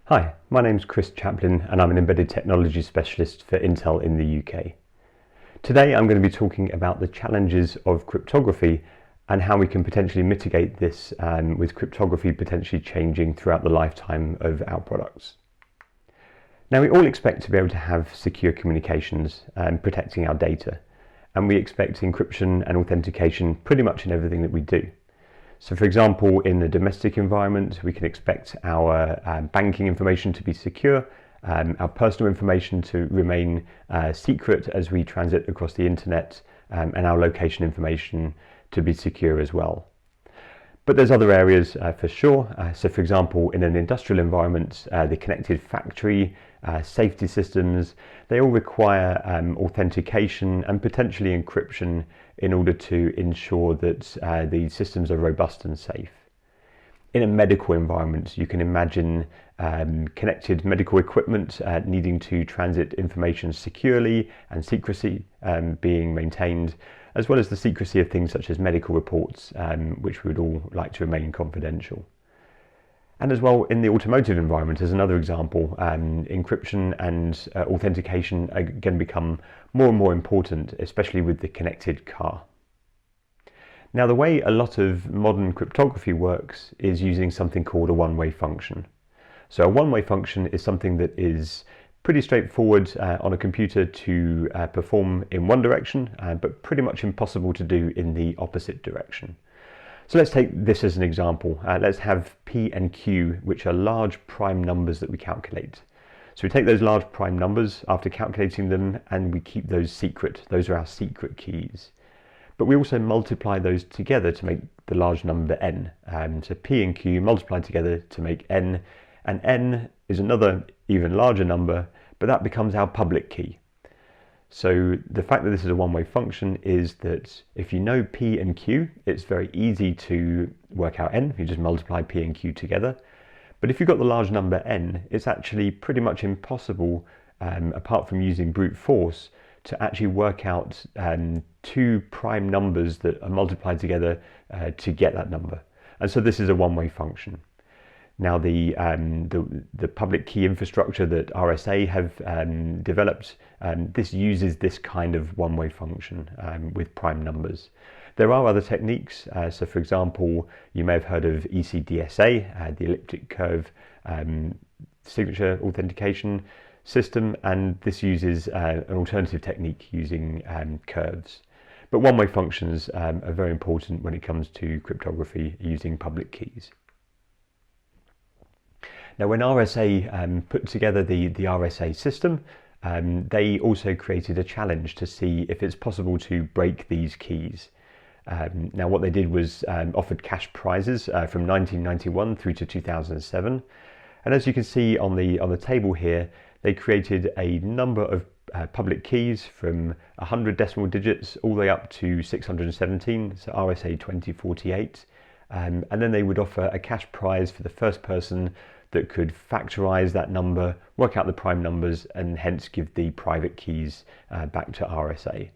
Hi, my name's Chris Chaplin and I'm an embedded technology specialist for Intel in the UK. Today I'm going to be talking about the challenges of cryptography and how we can potentially mitigate this with cryptography potentially changing throughout the lifetime of our products. Now, we all expect to be able to have secure communications and protecting our data, and we expect encryption and authentication pretty much in everything that we do. So for example, in the domestic environment, we can expect our banking information to be secure, our personal information to remain secret as we transit across the internet, and our location information to be secure as well. But there's other areas for sure. So for example, in an industrial environment, the connected factory, safety systems, they all require authentication and potentially encryption in order to ensure that the systems are robust and safe. In a medical environment, you can imagine connected medical equipment needing to transit information securely and secrecy being maintained, as well as the secrecy of things such as medical reports, which we would all like to remain confidential. And as well, in the automotive environment, as another example, encryption and authentication are going to become more and more important, especially with the connected car. Now, the way a lot of modern cryptography works is using something called a one-way function. So a one-way function is something that is pretty straightforward on a computer to perform in one direction, but pretty much impossible to do in the opposite direction. So let's take this as an example. Let's have P and Q, which are large prime numbers that we calculate. So we take those large prime numbers after calculating them and we keep those secret. Those are our secret keys. But we also multiply those together to make the large number n. So P and Q multiply together to make n, and n is another even larger number, but that becomes our public key. So the fact that this is a one-way function is that if you know P and Q, it's very easy to work out n. You just multiply P and Q together. But if you've got the large number n, it's actually pretty much impossible, apart from using brute force, to actually work out two prime numbers that are multiplied together to get that number. And so this is a one-way function. Now, the public key infrastructure that RSA have developed, this uses this kind of one-way function with prime numbers. There are other techniques. So for example, you may have heard of ECDSA, the elliptic curve signature authentication system, and this uses an alternative technique using curves. But one-way functions are very important when it comes to cryptography using public keys. Now, when RSA put together the RSA system, they also created a challenge to see if it's possible to break these keys. Now, what they did was offered cash prizes from 1991 through to 2007. And as you can see on the table here, they created a number of public keys from 100 decimal digits all the way up to 617, so RSA 2048. And then they would offer a cash prize for the first person that could factorize that number, work out the prime numbers, and hence give the private keys back to RSA.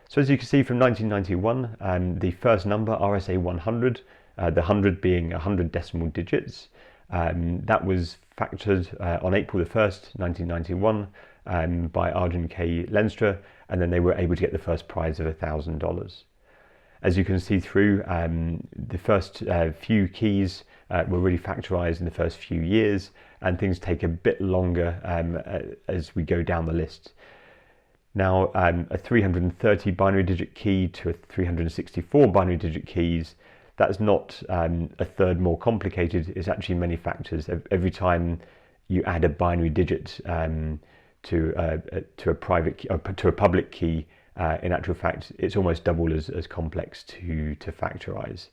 So as you can see from 1991, the first number, RSA 100, the 100 being 100 decimal digits, that was factored on April the 1st, 1991 by Arjun K. Lenstra, and then they were able to get the first prize of $1,000. As you can see through, the first few keys were really factorized in the first few years, and things take a bit longer as we go down the list. Now, a 330 binary digit key to a 364 binary digit keys, that's not a third more complicated. It's actually many factors. Every time you add a binary digit to a private key, to a public key, in actual fact, it's almost double as complex to factorize.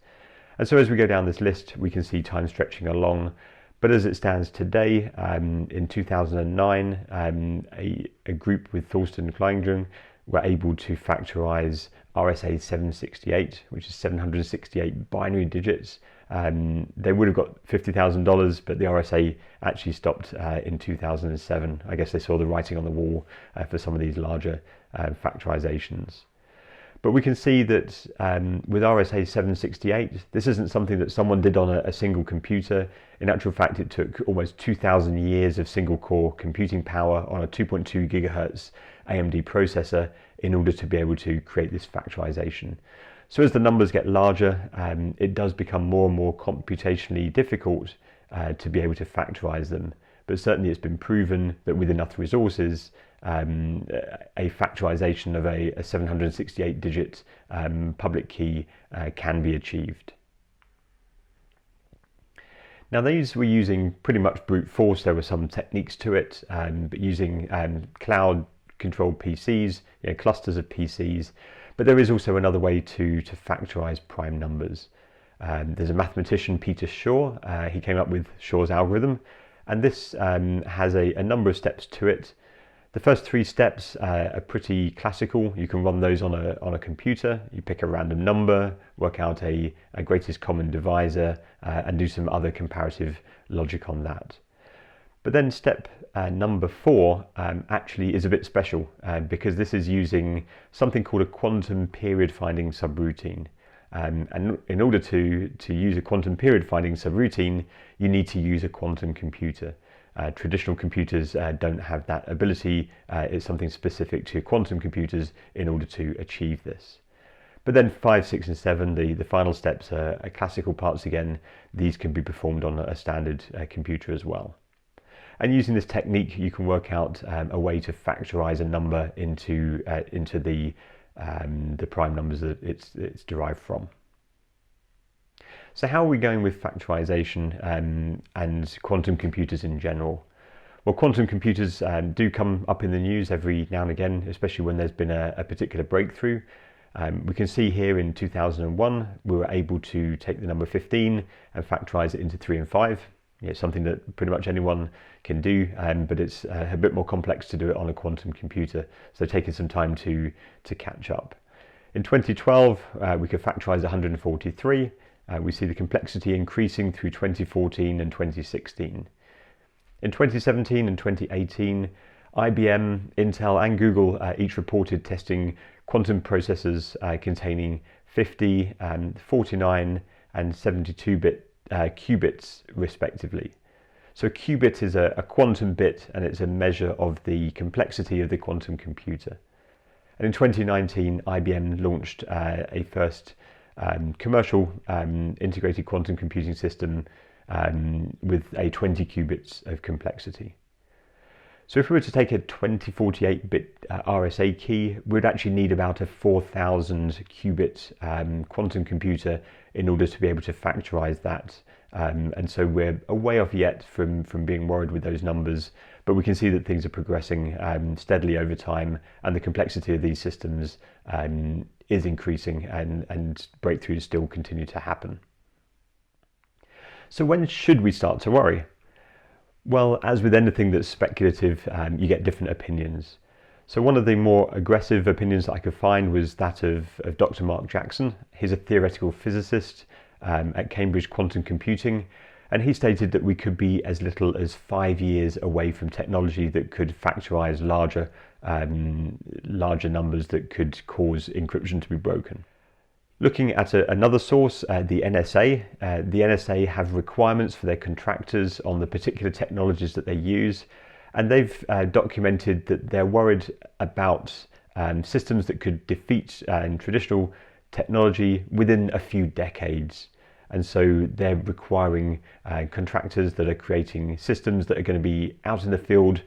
And so as we go down this list, we can see time stretching along. But as it stands today, in 2009, a group with Thorsten Kleingren were able to factorize RSA 768, which is 768 binary digits. They would have got $50,000, but the RSA actually stopped in 2007. I guess they saw the writing on the wall for some of these larger factorizations. But we can see that with RSA 768, this isn't something that someone did on a single computer. In actual fact, it took almost 2,000 years of single core computing power on a 2.2 gigahertz AMD processor in order to be able to create this factorization. So as the numbers get larger, it does become more and more computationally difficult to be able to factorize them. But certainly it's been proven that with enough resources, a factorization of a 768-digit public key can be achieved. Now these were using pretty much brute force. There were some techniques to it, but using cloud-controlled PCs, clusters of PCs. But there is also another way to factorize prime numbers. There's a mathematician, Peter Shor. He came up with Shor's algorithm, and this has a number of steps to it. The first 3 steps are pretty classical. You can run those on a computer. You pick a random number, work out a greatest common divisor, and do some other comparative logic on that. But then step number 4 actually is a bit special because this is using something called a quantum period finding subroutine. And in order to use a quantum period finding subroutine, you need to use a quantum computer. Traditional computers don't have that ability. It's something specific to quantum computers in order to achieve this. But then 5, 6, and 7, the final steps are classical parts again. These can be performed on a standard computer as well. And using this technique, you can work out a way to factorize a number into the prime numbers that it's derived from. So how are we going with factorization and quantum computers in general? Well, quantum computers do come up in the news every now and again, especially when there's been a particular breakthrough. We can see here in 2001, we were able to take the number 15 and factorize it into 3 and 5. It's something that pretty much anyone can do, but it's a bit more complex to do it on a quantum computer, so taking some time to catch up. In 2012, we could factorize 143. We see the complexity increasing through 2014 and 2016. In 2017 and 2018, IBM, Intel, and Google each reported testing quantum processors containing 50, 49, and 72-bit qubits, respectively. So a qubit is a quantum bit, and it's a measure of the complexity of the quantum computer. And in 2019, IBM launched a first commercial integrated quantum computing system with a 20 qubits of complexity. So if we were to take a 2048-bit RSA key, we'd actually need about a 4,000 qubit quantum computer in order to be able to factorize that. And so we're a way off yet from being worried with those numbers, but we can see that things are progressing steadily over time, and the complexity of these systems is increasing, and breakthroughs still continue to happen. So when should we start to worry? Well, as with anything that's speculative, you get different opinions. So one of the more aggressive opinions that I could find was that of Dr. Mark Jackson. He's a theoretical physicist at Cambridge Quantum Computing, and he stated that we could be as little as 5 years away from technology that could factorize larger numbers that could cause encryption to be broken. Looking at another source, the NSA have requirements for their contractors on the particular technologies that they use, and they've documented that they're worried about systems that could defeat traditional technology within a few decades. And so they're requiring contractors that are creating systems that are going to be out in the field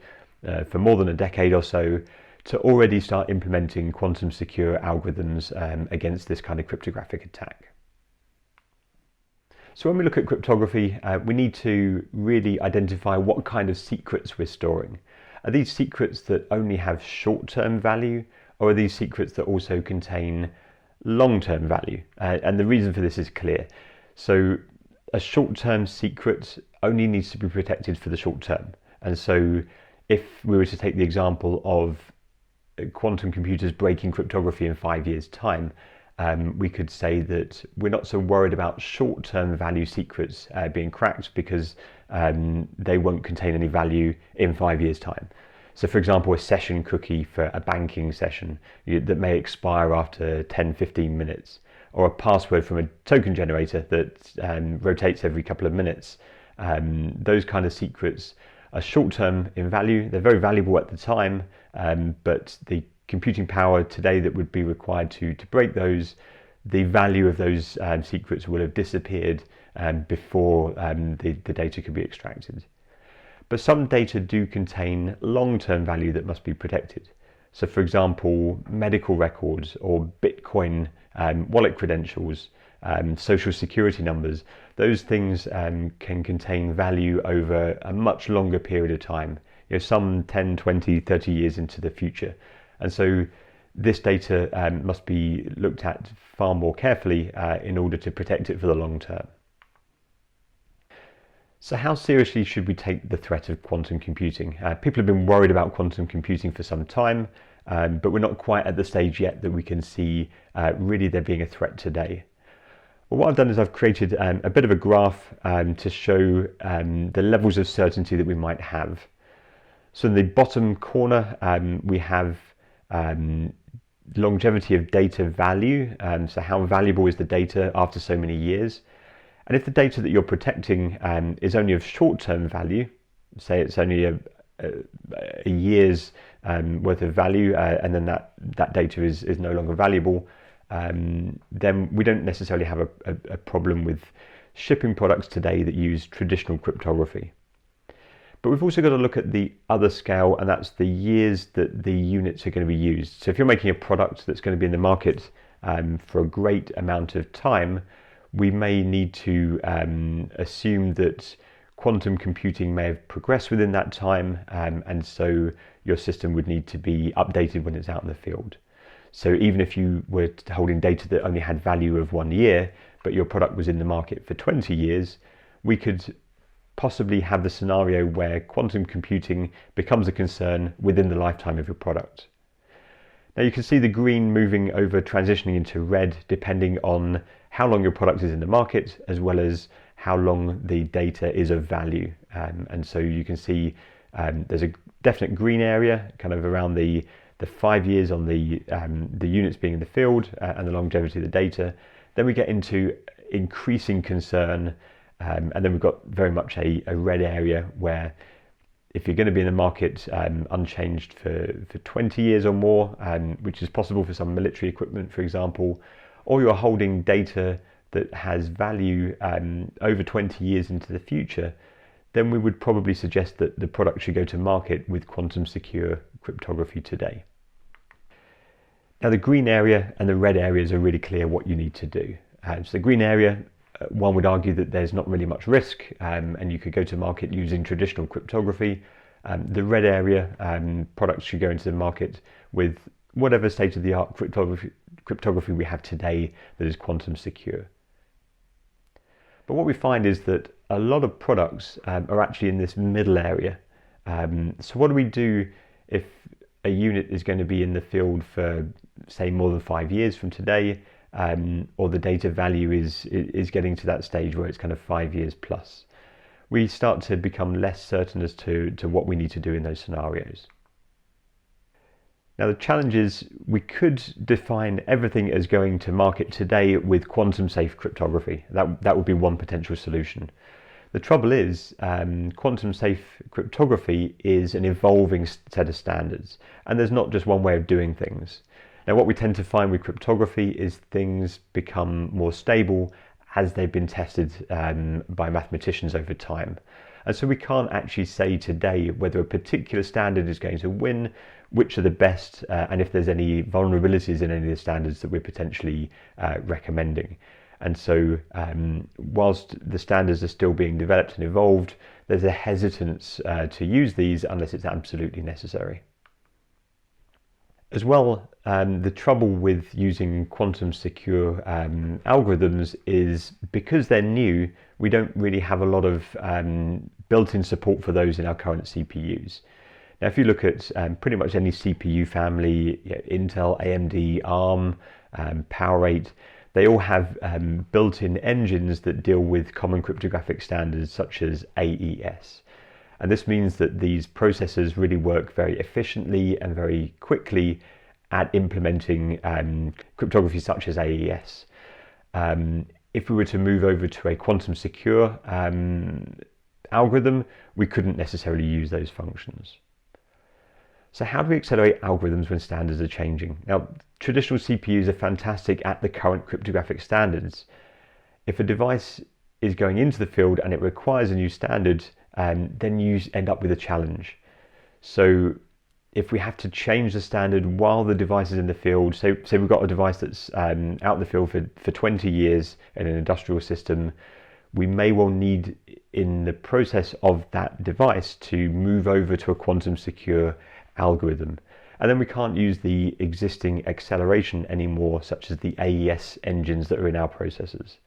for more than a decade or so to already start implementing quantum secure algorithms against this kind of cryptographic attack. So when we look at cryptography, we need to really identify what kind of secrets we're storing. Are these secrets that only have short-term value, or are these secrets that also contain long-term value? And the reason for this is clear. So a short-term secret only needs to be protected for the short term. And so if we were to take the example of quantum computers breaking cryptography in 5 years' time, we could say that we're not so worried about short-term value secrets being cracked because they won't contain any value in 5 years' time. So for example, a session cookie for a banking session that may expire after 10-15 minutes, or a password from a token generator that rotates every couple of minutes. Those kind of secrets are short-term in value. They're very valuable at the time, but the computing power today that would be required to break those, the value of those secrets will have disappeared before the data could be extracted. But some data do contain long-term value that must be protected. So for example, medical records or Bitcoin wallet credentials, social security numbers, those things can contain value over a much longer period of time, some 10, 20, 30 years into the future. And so this data must be looked at far more carefully in order to protect it for the long term. So how seriously should we take the threat of quantum computing? People have been worried about quantum computing for some time, but we're not quite at the stage yet that we can see really there being a threat today. Well, what I've done is I've created a bit of a graph to show the levels of certainty that we might have. So in the bottom corner, we have longevity of data value, so how valuable is the data after so many years. And if the data that you're protecting is only of short-term value, say it's only a year's worth of value, and then that data is no longer valuable, then we don't necessarily have a problem with shipping products today that use traditional cryptography. But we've also got to look at the other scale, and that's the years that the units are going to be used. So if you're making a product that's going to be in the market for a great amount of time, we may need to assume that quantum computing may have progressed within that time, and so your system would need to be updated when it's out in the field. So even if you were holding data that only had value of 1 year, but your product was in the market for 20 years, we could possibly have the scenario where quantum computing becomes a concern within the lifetime of your product. Now you can see the green moving over, transitioning into red, depending on how long your product is in the market, as well as how long the data is of value. And so you can see there's a definite green area, kind of around the 5 years on the units being in the field and the longevity of the data. Then we get into increasing concern, and then we've got very much a red area where if you're going to be in the market unchanged for 20 years or more, which is possible for some military equipment, for example, or you're holding data that has value over 20 years into the future, then we would probably suggest that the product should go to market with quantum secure cryptography today. Now the green area and the red areas are really clear what you need to do. So the green area, one would argue that there's not really much risk, and you could go to market using traditional cryptography. The red area, products should go into the market with whatever state-of-the-art cryptography we have today that is quantum secure. But what we find is that a lot of products are actually in this middle area. So what do we do if a unit is going to be in the field for, say, more than 5 years from today, or the data value is getting to that stage where it's kind of 5 years plus? We start to become less certain as to what we need to do in those scenarios. Now the challenge is we could define everything as going to market today with quantum safe cryptography. That would be one potential solution. The trouble is quantum safe cryptography is an evolving set of standards, and there's not just one way of doing things. Now what we tend to find with cryptography is things become more stable as they've been tested by mathematicians over time. And so we can't actually say today whether a particular standard is going to win, which are the best, and if there's any vulnerabilities in any of the standards that we're potentially recommending. And so whilst the standards are still being developed and evolved, there's a hesitance to use these unless it's absolutely necessary. As well, the trouble with using quantum secure algorithms is because they're new, we don't really have a lot of built-in support for those in our current CPUs. Now, if you look at pretty much any CPU family, Intel, AMD, ARM, Power8, they all have built-in engines that deal with common cryptographic standards such as AES. And this means that these processors really work very efficiently and very quickly at implementing cryptography such as AES. If we were to move over to a quantum secure algorithm, we couldn't necessarily use those functions. So how do we accelerate algorithms when standards are changing? Now, traditional CPUs are fantastic at the current cryptographic standards. If a device is going into the field and it requires a new standard, then you end up with a challenge. So if we have to change the standard while the device is in the field, say we've got a device that's out in the field for 20 years in an industrial system, we may well need in the process of that device to move over to a quantum secure algorithm. And then we can't use the existing acceleration anymore, such as the AES engines that are in our processors.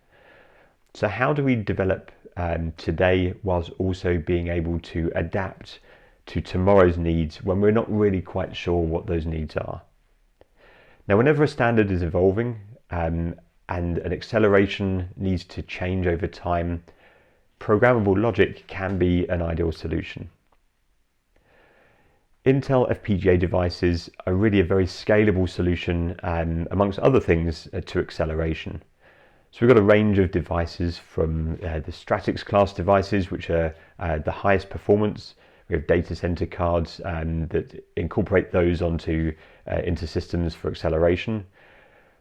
So how do we develop today whilst also being able to adapt to tomorrow's needs when we're not really quite sure what those needs are? Now, whenever a standard is evolving and an acceleration needs to change over time, programmable logic can be an ideal solution. Intel FPGA devices are really a very scalable solution, amongst other things, to acceleration. So we've got a range of devices from the Stratix class devices, which are the highest performance. We have data center cards that incorporate those into systems for acceleration.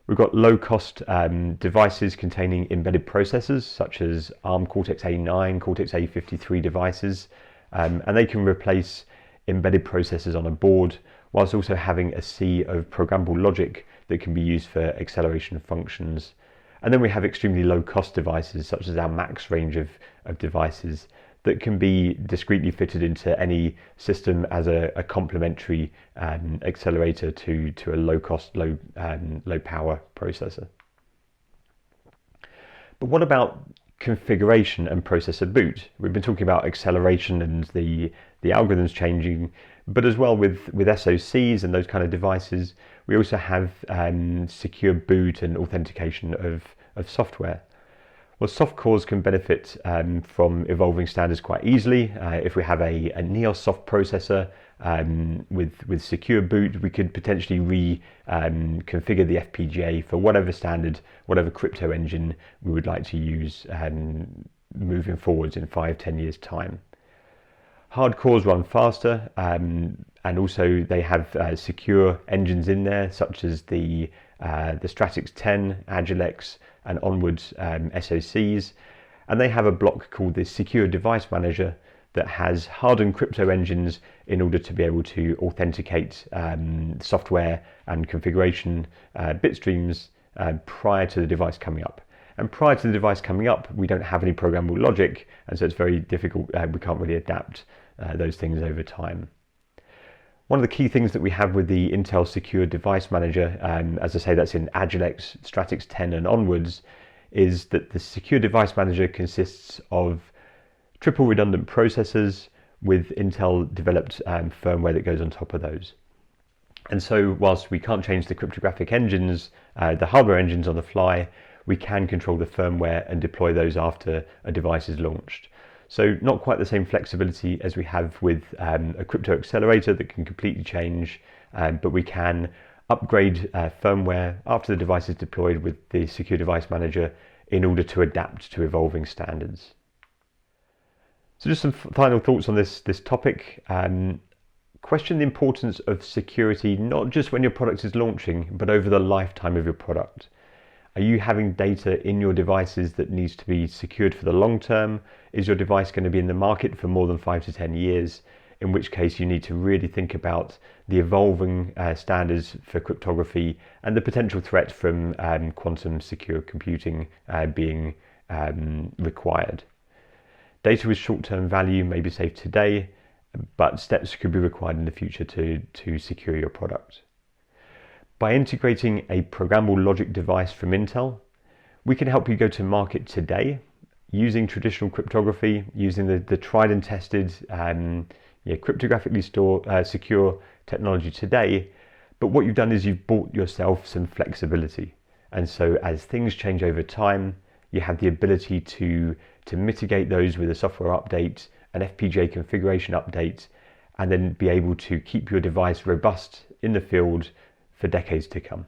We've got low-cost devices containing embedded processors, such as ARM Cortex-A9, Cortex-A53 devices, and they can replace embedded processors on a board, whilst also having a sea of programmable logic that can be used for acceleration of functions. And then we have extremely low-cost devices, such as our Max range of devices that can be discretely fitted into any system as a complementary accelerator to a low-cost, low-power processor. But what about configuration and processor boot? We've been talking about acceleration and the algorithms changing, but as well with SoCs and those kind of devices, we also have secure boot and authentication of software. Well, soft cores can benefit from evolving standards quite easily. If we have a Neos soft processor with secure boot, we could potentially reconfigure the FPGA for whatever standard, whatever crypto engine we would like to use moving forwards in 5-10 years time. Hard cores run faster, and also they have secure engines in there, such as the Stratix 10, Agilex, and onwards SoCs, and they have a block called the Secure Device Manager that has hardened crypto engines in order to be able to authenticate software and configuration bit streams prior to the device coming up. And prior to the device coming up, we don't have any programmable logic, and so it's very difficult. We can't really adapt those things over time. One of the key things that we have with the Intel Secure Device Manager, as I say, that's in Agilex, Stratix 10 and onwards, is that the Secure Device Manager consists of triple redundant processors with Intel developed firmware that goes on top of those. And so whilst we can't change the cryptographic engines, the hardware engines on the fly, we can control the firmware and deploy those after a device is launched. So not quite the same flexibility as we have with a crypto accelerator that can completely change, but we can upgrade firmware after the device is deployed with the Secure Device Manager in order to adapt to evolving standards. So just some final thoughts on this topic. Question the importance of security, not just when your product is launching, but over the lifetime of your product. Are you having data in your devices that needs to be secured for the long term? Is your device going to be in the market for more than 5 to 10 years? In which case you need to really think about the evolving standards for cryptography and the potential threat from quantum secure computing being required. Data with short-term value may be safe today, but steps could be required in the future to secure your product. By integrating a programmable logic device from Intel, we can help you go to market today using traditional cryptography, using the tried and tested cryptographically secure technology today. But what you've done is you've bought yourself some flexibility. And so as things change over time, you have the ability to mitigate those with a software update an FPGA configuration update, and then be able to keep your device robust in the field for decades to come.